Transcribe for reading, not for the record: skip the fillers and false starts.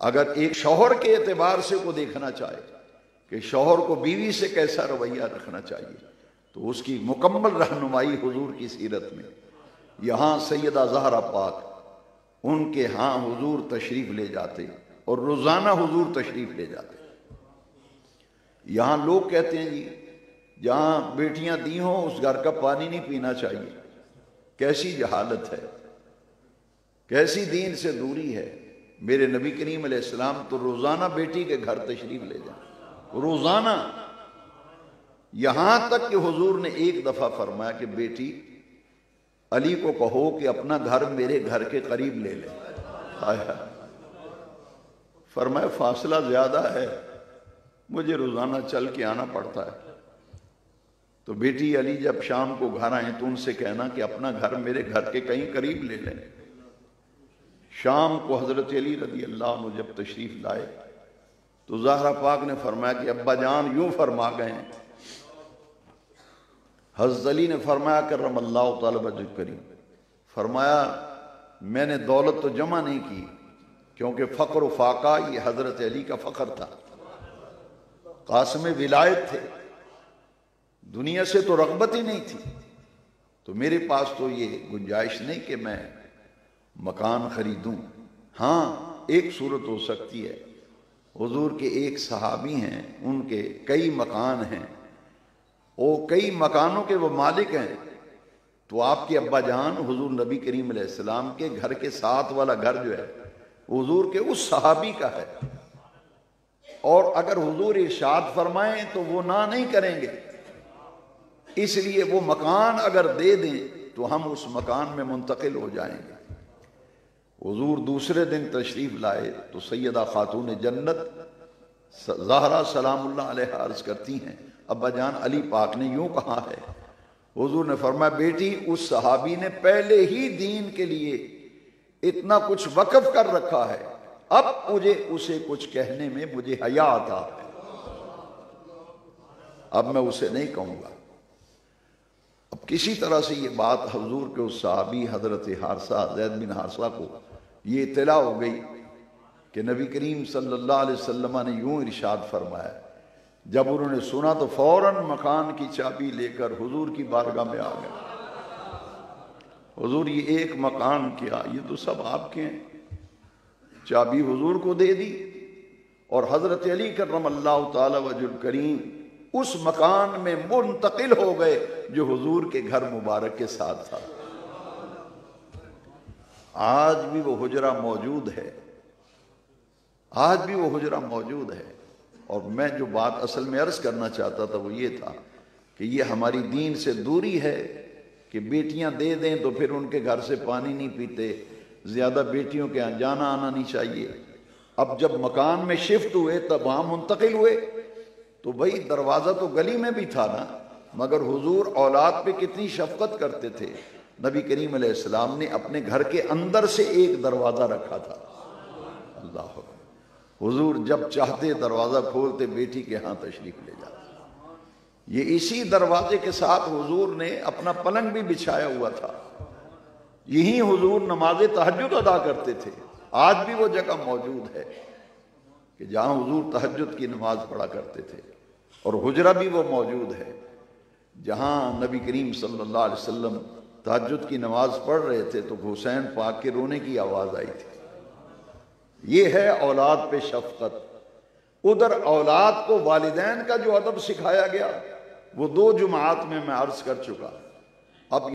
اگر ایک شوہر کے اعتبار سے کو دیکھنا چاہے کہ شوہر کو بیوی سے کیسا رویہ رکھنا چاہیے تو اس کی مکمل رہنمائی حضور کی سیرت میں. یہاں سیدہ زہرا پاک ان کے ہاں حضور تشریف لے جاتے اور روزانہ حضور تشریف لے جاتے. یہاں لوگ کہتے ہیں جی جہاں بیٹیاں دی ہوں اس گھر کا پانی نہیں پینا چاہیے. کیسی جہالت ہے، کیسی دین سے دوری ہے. میرے نبی کریم علیہ السلام تو روزانہ بیٹی کے گھر تشریف لے جائیں، روزانہ. یہاں تک کہ حضور نے ایک دفعہ فرمایا کہ بیٹی علی کو کہو کہ اپنا گھر میرے گھر کے قریب لے لے. فرمایا فاصلہ زیادہ ہے، مجھے روزانہ چل کے آنا پڑتا ہے. تو بیٹی علی جب شام کو گھر آئیں تو ان سے کہنا کہ اپنا گھر میرے گھر کے کہیں قریب لے لیں. شام کو حضرت علی رضی اللہ عنہ جب تشریف لائے تو زہرا پاک نے فرمایا کہ ابا جان یوں فرما گئے ہیں. حضرت علی نے فرمایا کرم اللہ تعالی وجہ کریم، فرمایا میں نے دولت تو جمع نہیں کی کیونکہ فقر و فاقہ یہ حضرت علی کا فخر تھا. قاسم ولایت تھے، دنیا سے تو رغبت ہی نہیں تھی. تو میرے پاس تو یہ گنجائش نہیں کہ میں مکان خریدوں. ہاں ایک صورت ہو سکتی ہے، حضور کے ایک صحابی ہیں ان کے کئی مکان ہیں، وہ کئی مکانوں کے وہ مالک ہیں. تو آپ کے ابا جان حضور نبی کریم علیہ السلام کے گھر کے ساتھ والا گھر جو ہے حضور کے اس صحابی کا ہے. اور اگر حضور ارشاد فرمائیں تو وہ نہ نہیں کریں گے. اس لیے وہ مکان اگر دے دیں تو ہم اس مکان میں منتقل ہو جائیں گے. حضور دوسرے دن تشریف لائے تو سیدہ خاتون جنت زہرا سلام اللہ علیہ عرض کرتی ہیں ابا جان علی پاک نے یوں کہا ہے. حضور نے فرمایا بیٹی اس صحابی نے پہلے ہی دین کے لیے اتنا کچھ وقف کر رکھا ہے، اب مجھے اسے کچھ کہنے میں مجھے حیا آتا ہے، اب میں اسے نہیں کہوں گا. اب کسی طرح سے یہ بات حضور کے اس صحابی حضرت حارثہ زید بن حارثہ کو یہ اطلاع ہو گئی کہ نبی کریم صلی اللہ علیہ وسلم نے یوں ارشاد فرمایا. جب انہوں نے سنا تو فوراً مکان کی چابی لے کر حضور کی بارگاہ میں آ گئے. حضور یہ ایک مکان کیا، یہ تو سب آپ کے ہیں. چابی حضور کو دے دی اور حضرت علی کرم اللہ تعالی وجہ الکریم اس مکان میں منتقل ہو گئے جو حضور کے گھر مبارک کے ساتھ تھا. آج بھی وہ حجرہ موجود ہے، آج بھی وہ حجرہ موجود ہے. اور میں جو بات اصل میں عرض کرنا چاہتا تھا وہ یہ تھا کہ یہ ہماری دین سے دوری ہے کہ بیٹیاں دے دیں تو پھر ان کے گھر سے پانی نہیں پیتے، زیادہ بیٹیوں کے یہاں جانا آنا نہیں چاہیے. اب جب مکان میں شفٹ ہوئے تب وہاں منتقل ہوئے تو بھئی دروازہ تو گلی میں بھی تھا نا، مگر حضور اولاد پہ کتنی شفقت کرتے تھے. نبی کریم علیہ السلام نے اپنے گھر کے اندر سے ایک دروازہ رکھا تھا. اللہ اکبر. حضور جب چاہتے دروازہ کھولتے بیٹی کے ہاں تشریف لے جاتے. یہ اسی دروازے کے ساتھ حضور نے اپنا پلنگ بھی بچھایا ہوا تھا. یہی حضور نماز تہجد ادا کرتے تھے. آج بھی وہ جگہ موجود ہے کہ جہاں حضور تہجد کی نماز پڑھا کرتے تھے. اور حجرہ بھی وہ موجود ہے جہاں نبی کریم صلی اللہ علیہ وسلم تہجد کی نماز پڑھ رہے تھے تو حسین پاک کے رونے کی آواز آئی تھی. یہ ہے اولاد پہ شفقت. ادھر اولاد کو والدین کا جو ادب سکھایا گیا وہ 2 جمعات میں عرض کر چکا. اب